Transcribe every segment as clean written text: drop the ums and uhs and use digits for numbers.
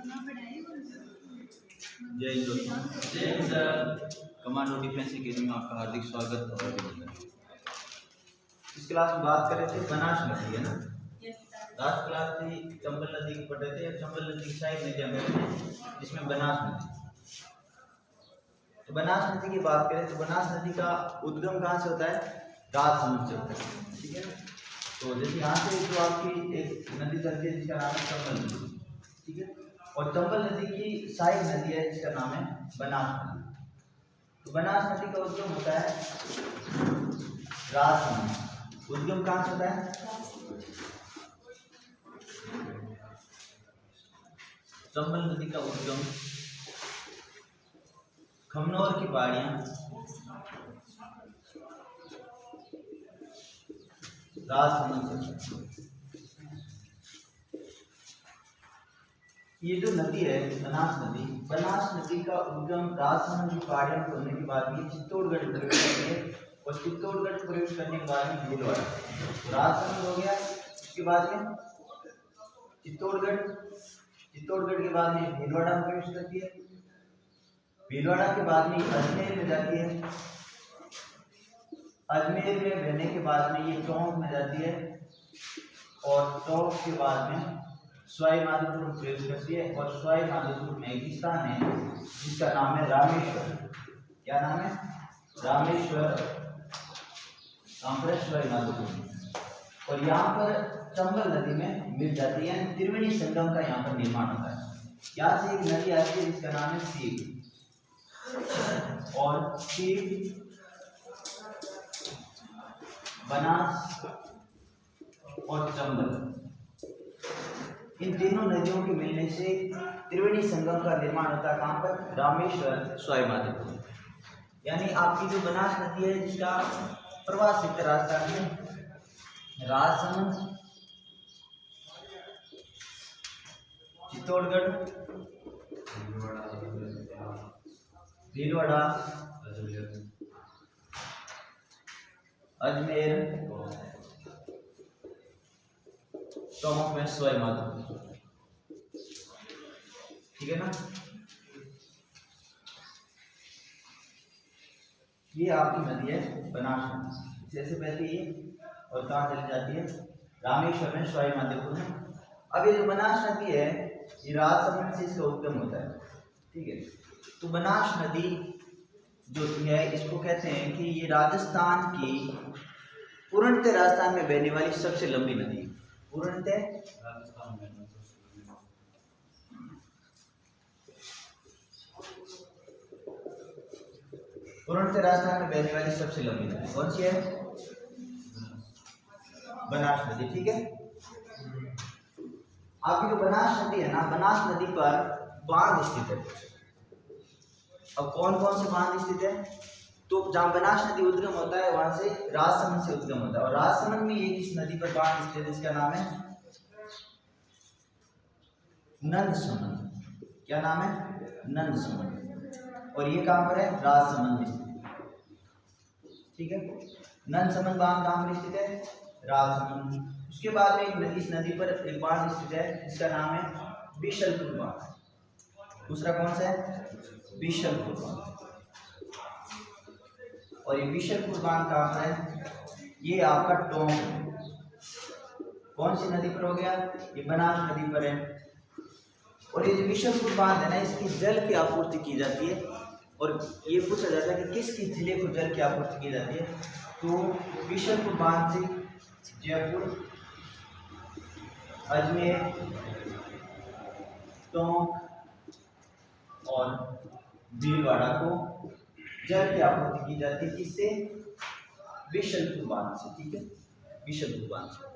जय हिंद दोस्तों, जय Hind sir. Commando defence academy में आपका हार्दिक स्वागत और अभिनंदन। इस क्लास में बात कर रहे थे बनास नदी, है ना। लास्ट क्लास थी चंबल नदी की पढ़ रहे थे। चंबल नदी की साइड नदियां में जिसमें बनास नदी। तो बनास नदी की बात करें तो बनास नदी का उद्गम कहाँ से होता है? राजसमंद से होता है, ठीक है। तो जैसे यहाँ से जो आपकी एक नदी चलती है जिसका नाम है चंबल नदी, ठीक है। और चंबल नदी की साइड नदी है जिसका नाम है बनास नदी। तो बनास नदी का उद्गम होता है राजसमंद। उद्गम कहाँ से होता है? चंबल नदी का उद्गम खमनौर की पहाड़ियां, राजसमंद से। ये जो नदी है बनास नदी का उद्गम राजसमंद की पहाड़ियों में होने के बाद ये चित्तौड़गढ़ प्रवेश करती है और चित्तौड़गढ़ प्रवेश करने के बाद में भीलवाड़ा, राजसमंद हो गया। उसके बाद में चित्तौड़गढ़ के बाद में भीलवाड़ा में प्रवेश करती है। भीलवाड़ा के बाद में अजमेर में जाती है। अजमेर में रहने के बाद में ये टोंक में जाती है और टोंक के बाद में सवाई माधोपुर में प्रवेश करती है। और सवाई माधोपुर में एक स्थान है जिसका नाम है रामेश्वर। क्या नाम है? रामेश्वर। सवाई माधोपुर। और यहाँ पर चंबल नदी में मिल जाती है, त्रिवेणी संगम का यहाँ पर निर्माण होता है। यहाँ से एक नदी आती है जिसका नाम है सीप। और सीप, बनास और चंबल, इन तीनों नदियों के मिलने से त्रिवेणी संगम का निर्माण होता है। कहाँ पर? रामेश्वर, सवाई माधोपुर। यानी आपकी जो बनास नदी है जिसका प्रवाह क्षेत्र राजस्थान में राजसमंद, चित्तौड़गढ़, भीलवाड़ा, अजमेर, टोंक में सवाई माधोपुर, ठीक है ना। ये आपकी नदी है बनास नदी। जैसे बहती है और कहाँ चली जाती है? रामेश्वर में, सवाई माधोपुर में। अब ये जो बनास नदी है ये राजसमंद से इसका उद्गम होता है, ठीक है। तो बनास नदी जो है इसको कहते हैं कि ये राजस्थान की पूर्णतः राजस्थान में बहने वाली सबसे लंबी नदी है। पूर्णतः राजस्थान में बहने वाली सबसे लंबी नदी कौन सी है? बनास नदी, ठीक है। आपकी जो बनास नदी है ना, बनास नदी पर बांध स्थित है। अब कौन कौन से बांध स्थित है? तो जहाँ बनास नदी उद्गम होता है वहां से राजसमंद से उद्गम होता है। और राजसमंद में एक इस नदी पर बांध स्थित है जिसका नाम है नंदसमंद। क्या नाम है? नंदसमंद। और ये कहाँ पर है? राजसमंद में स्थित, ठीक है। नंदसमंद बांध कहाँ पर स्थित है? राजसमंद। उसके बाद में इस नदी पर एक बांध स्थित है जिसका नाम है बिशलपुर बांध। दूसरा कौन सा है? बिशलपुर बांध। और ये बिशलपुर बांध कहाँ पर है? ये आपका टोंक है। कौन सी नदी पर हो गया? ये बनास नदी पर है। और ये जो बिशलपुर बांध है ना, इसकी जल की आपूर्ति की जाती है। और ये पूछा जाता है कि किस किस जिले को जल की आपूर्ति की जाती है? तो बिशलपुर बांध से जयपुर, अजमेर, टोंक और भीलवाड़ा को जल की आपूर्ति की जाती है। किससे? बिशलपुर बांध से, ठीक है। बिशलपुर बांध से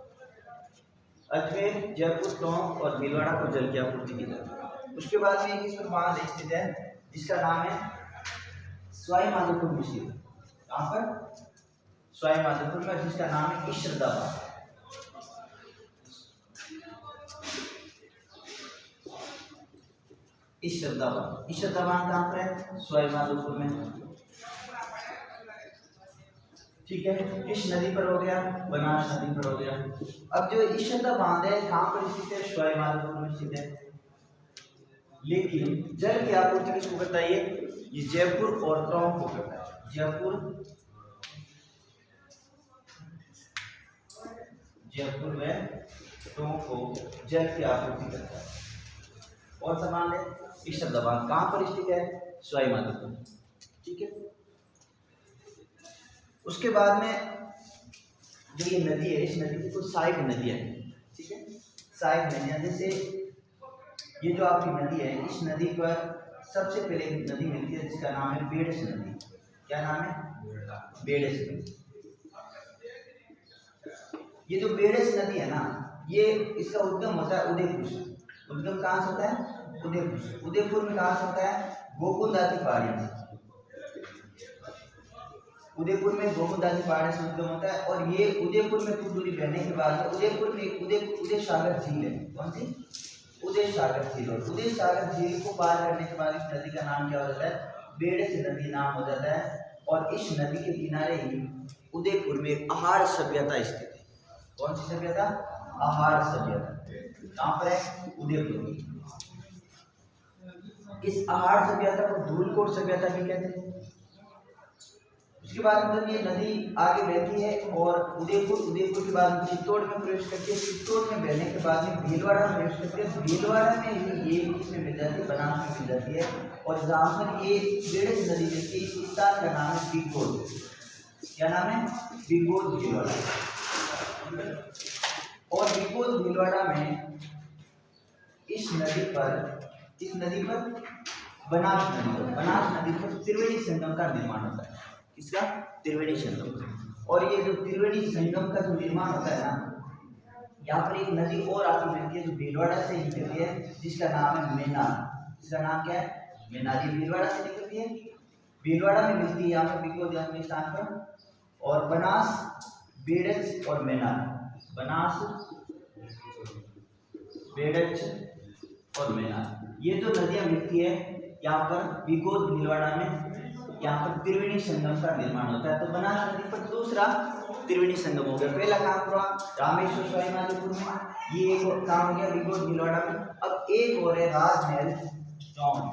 अजमेर, जयपुर, टोंक और भीलवाड़ा को जल की आपूर्ति की जाती है। उसके बाद में एक बांध स्थित है जिसका नाम है सवाई माधोपुर में स्थित। कहाँ पर? सवाई माधोपुर में, जिसका नाम है इशरदा बांध। इशरदा बांध कहाँ पर है? सवाई माधोपुर में, ठीक है। इस नदी पर हो गया, बनास नदी पर हो गया। अब जो इशरदा बांध है कहाँ पर स्थित है? सवाई माधोपुर में स्थित है। लेकिन जल की आपूर्ति किसको करता है? ये जयपुर और टोंक को करता है। जयपुर में टोंक को जल की आपूर्ति करता है। और समान है ईशरदबान कहाँ पर स्थित है? सवाई माधोपुर। ठीक है। उसके बाद में जो ये नदी है, इस नदी की कुछ सहायक नदियां हैं। ठीक है, सहायक नदियां, जैसे ये जो आपकी नदी है, इस नदी पर सबसे पहले एक नदी मिलती है जिसका नाम है बेड़स नदी। क्या नाम है? बेड़स नदी। ये जो बेड़स नदी है ना, ये इसका उद्गम होता है उदयपुर से। उद्गम कहाँ से होता है? उदयपुर से। उदयपुर में कहाँ से होता है? गोकुंदा की पहाड़ी से। उदयपुर में गोकुंदा की पहाड़ी से उद्गम होता है। और ये उदयपुर में कुछ दूरी बहने के बाद उदयपुर में उदय सागर झील है। कौन सी? उदय सागर झील। और उदय सागर झील को पार करने के बाद इस नदी का नाम क्या हो जाता है? बेड़स नदी नाम हो जाता है। और इस नदी के किनारे ही उदयपुर में आहार सभ्यता स्थित है। कौन सी सभ्यता? आहार सभ्यता। कहाँ पर है? उदयपुर में। इस आहार सभ्यता को धूलकोट सभ्यता भी कहते हैं। उसके बाद मतलब ये नदी आगे बहती है और उदयपुर के बाद चित्तौड़ में प्रवेश करती है। चित्तौड़ में बहने के बाद में भीलवाड़ा में प्रवेश करती है। भीलवाड़ा में ही ये इसमें मिल जाती है, बनास में मिल जाती है। और जहाँ पर ये बेड़स नदी मिलती है, इस स्थान का नाम है बिगबोध। क्या नाम है? बिगबोध भीलवाड़ा। और बिगबोध भीलवाड़ा में इस नदी पर बनास नदी पर त्रिवेणी संगम का निर्माण होता है। किसका? त्रिवेणी संगम। और ये जो त्रिवेणी संगम का जो निर्माण होता है ना, यहाँ पर एक नदी और आती मिलती है जो भीलवाड़ा से निकलती है, जिसका नाम है मेनार। इसका नाम क्या है? मेनार। ये भीलवाड़ा से निकलती है, भीलवाड़ा में मिलती है यहाँ पर बिगबोध स्थान पर। और बनास, बेड़च और मेनार, बनास, बेड़च और मेनार, ये जो नदियां मिलती है यहाँ पर बिगबोध भीलवाड़ा में, यहाँ पर त्रिवेणी संगम का निर्माण होता है। तो बनास नदी पर दूसरा त्रिवेणी संगम हो गया। पहला काम हुआ रामेश्वर सवाई माधोपुर में, ये एक काम हो गया बिगबोध भीलवाड़ा में। अब एक और है राजमहल टोंक।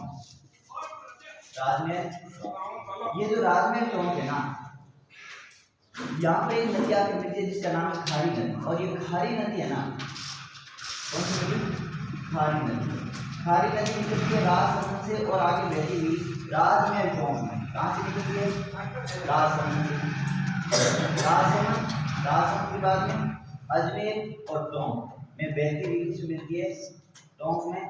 राजमहल, ये जो राजमहल टोंक है ना, यहाँ पर एक नदी आके मिलती है जिसका नाम है खारी नदी। और ये खारी नदी है ना, कौन सी नदी? खारी नदी। खारी नदी निकलती है राजसमंद से और आगे बहती हुई राजमहल टोंक में। कहाँ से निकलती है? राजसमंद के बाद में अजमेर और टोंक में बहती हुई किस मिलती है? टोंक में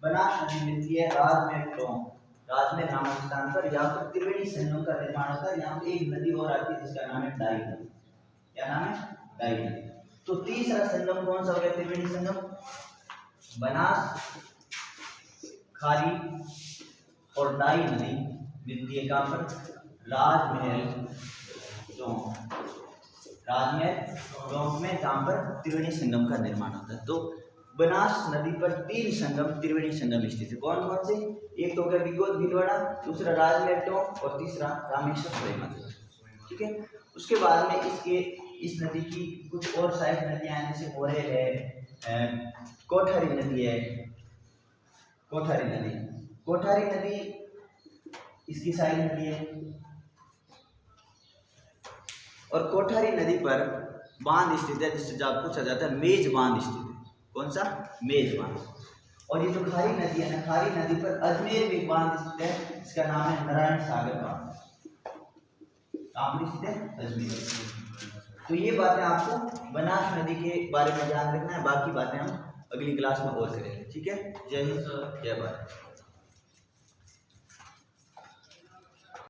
बनास नदी मिलती है राजमहल टोंक। राजमहल नामक स्थान पर यहाँ पर त्रिवेणी संगम का निर्माण होता है। यहाँ पे एक नदी और आती है जिसका नाम है डाई नदी। क्या नाम है? डाई नदी। तो तीसरा संगम कौन सा हो गया? त्रिवेणी संगम। बनास, खारी और डाई नदी मिलती है कहाँ पर? राजमहल टोंक में, जहाँ पर त्रिवेणी संगम का निर्माण होता है। तो बनास नदी पर 3 संगम त्रिवेणी संगम स्थित है। कौन कौन से? एक तो हो गया बिगबोध भीलवाड़ा, दूसरा राजमहल टोंक और तीसरा रामेश्वर सवाई माधोपुर। ठीक है। उसके बाद में इस नदी की कुछ और सहायक नदियां हैं, जैसे मोरेल है, कोठारी नदी है। कोठारी नदी इसकी सहायक नदी है। और कोठारी नदी पर बांध स्थित है, जिससे जब पूछा जाता है मेज बांध स्थित है। कौन सा? मेज बांध। और ये जो खारी नदी है ना, खारी नदी पर अजमेर में बांध स्थित है, इसका नाम है नारायण सागर बांध। कहाँ स्थित है? अजमेर। तो ये बातें आपको बनास नदी के बारे में ध्यान रखना है, बाकी बातें हम अगली क्लास में और करेंगे। ठीक है। जय हिंद, जय भारत।